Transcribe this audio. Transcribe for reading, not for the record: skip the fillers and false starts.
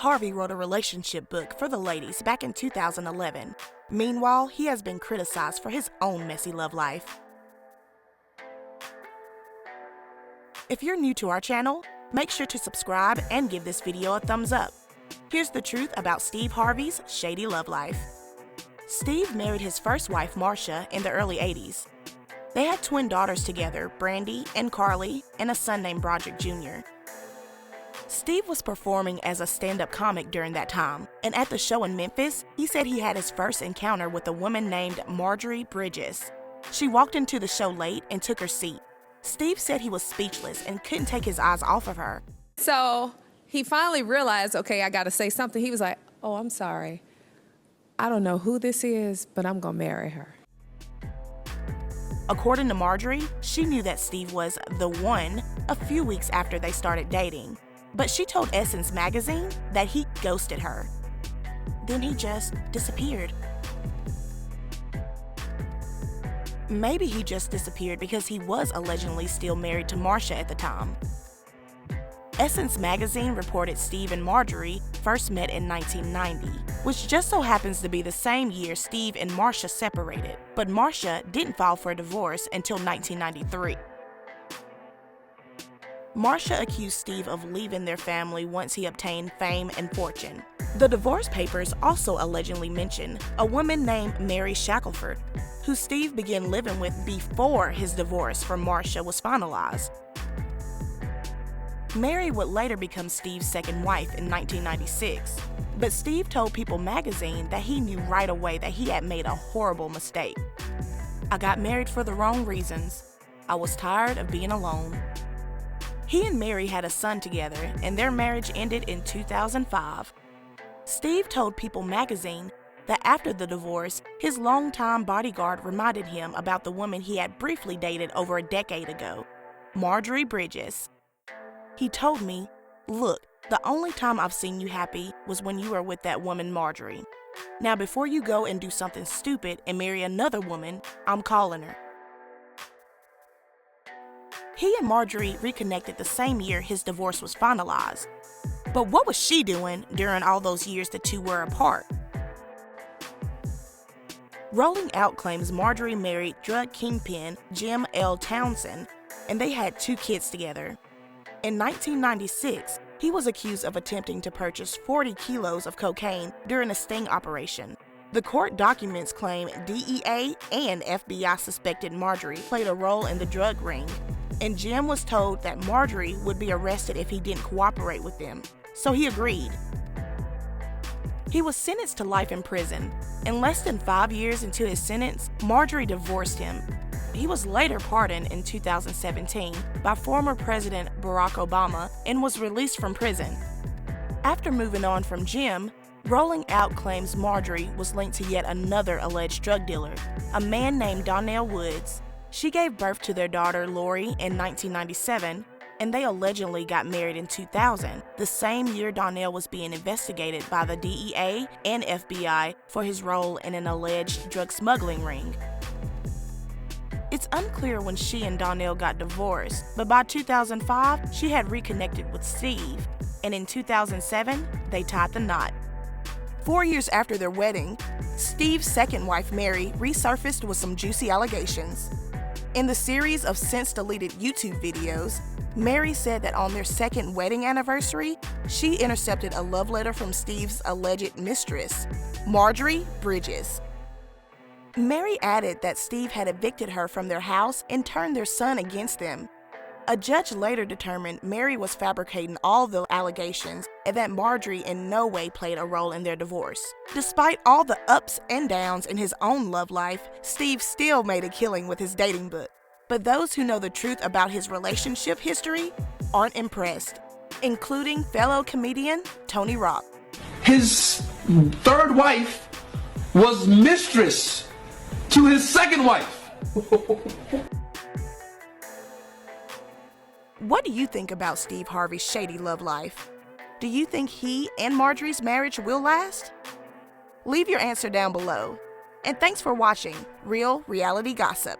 Harvey wrote a relationship book for the ladies back in 2011. Meanwhile, he has been criticized for his own messy love life. If you're new to our channel, make sure to subscribe and give this video a thumbs up. Here's the truth about Steve Harvey's shady love life. Steve married his first wife, Marcia, in the early 80s. They had twin daughters together, Brandy and Carly, and a son named Broderick Jr. Steve was performing as a stand-up comic during that time, and at the show in Memphis, he said he had his first encounter with a woman named Marjorie Bridges. She walked into the show late and took her seat. Steve said he was speechless and couldn't take his eyes off of her. So he finally realized, okay, I gotta say something. He was like, oh, I'm sorry. I don't know who this is, but I'm gonna marry her. According to Marjorie, she knew that Steve was the one a few weeks after they started dating. But she told Essence magazine that he ghosted her. Then he just disappeared. Maybe he just disappeared because he was allegedly still married to Marcia at the time. Essence magazine reported Steve and Marjorie first met in 1990, which just so happens to be the same year Steve and Marcia separated, but Marcia didn't file for a divorce until 1993. Marcia accused Steve of leaving their family once he obtained fame and fortune. The divorce papers also allegedly mention a woman named Mary Shackelford, who Steve began living with before his divorce from Marcia was finalized. Mary would later become Steve's second wife in 1996, but Steve told People magazine that he knew right away that he had made a horrible mistake. "I got married for the wrong reasons. I was tired of being alone." He and Mary had a son together, and their marriage ended in 2005. Steve told People magazine that after the divorce, his longtime bodyguard reminded him about the woman he had briefly dated over a decade ago, Marjorie Bridges. He told me, "Look, the only time I've seen you happy was when you were with that woman Marjorie. Now before you go and do something stupid and marry another woman, I'm calling her." He and Marjorie reconnected the same year his divorce was finalized. But what was she doing during all those years the two were apart? Rolling Out claims Marjorie married drug kingpin Jim L. Townsend, and they had 2 kids together. In 1996, he was accused of attempting to purchase 40 kilos of cocaine during a sting operation. The court documents claim DEA and FBI suspected Marjorie played a role in the drug ring, and Jim was told that Marjorie would be arrested if he didn't cooperate with them, so he agreed. He was sentenced to life in prison, and less than 5 years into his sentence, Marjorie divorced him. He was later pardoned in 2017 by former President Barack Obama and was released from prison. After moving on from Jim, Rolling Out claims Marjorie was linked to yet another alleged drug dealer, a man named Donnell Woods. She gave birth to their daughter Lori in 1997, and they allegedly got married in 2000, the same year Donnell was being investigated by the DEA and FBI for his role in an alleged drug smuggling ring. It's unclear when she and Donnell got divorced, but by 2005, she had reconnected with Steve, and in 2007, they tied the knot. 4 years after their wedding, Steve's second wife, Mary, resurfaced with some juicy allegations. In the series of since-deleted YouTube videos, Mary said that on their second wedding anniversary, she intercepted a love letter from Steve's alleged mistress, Marjorie Bridges. Mary added that Steve had evicted her from their house and turned their son against them. A judge later determined Mary was fabricating all the allegations and that Marjorie in no way played a role in their divorce. Despite all the ups and downs in his own love life, Steve still made a killing with his dating book. But those who know the truth about his relationship history aren't impressed, including fellow comedian Tony Rock. His third wife was mistress to his second wife. What do you think about Steve Harvey's shady love life? Do you think he and Marjorie's marriage will last? Leave your answer down below. And thanks for watching Real Reality Gossip.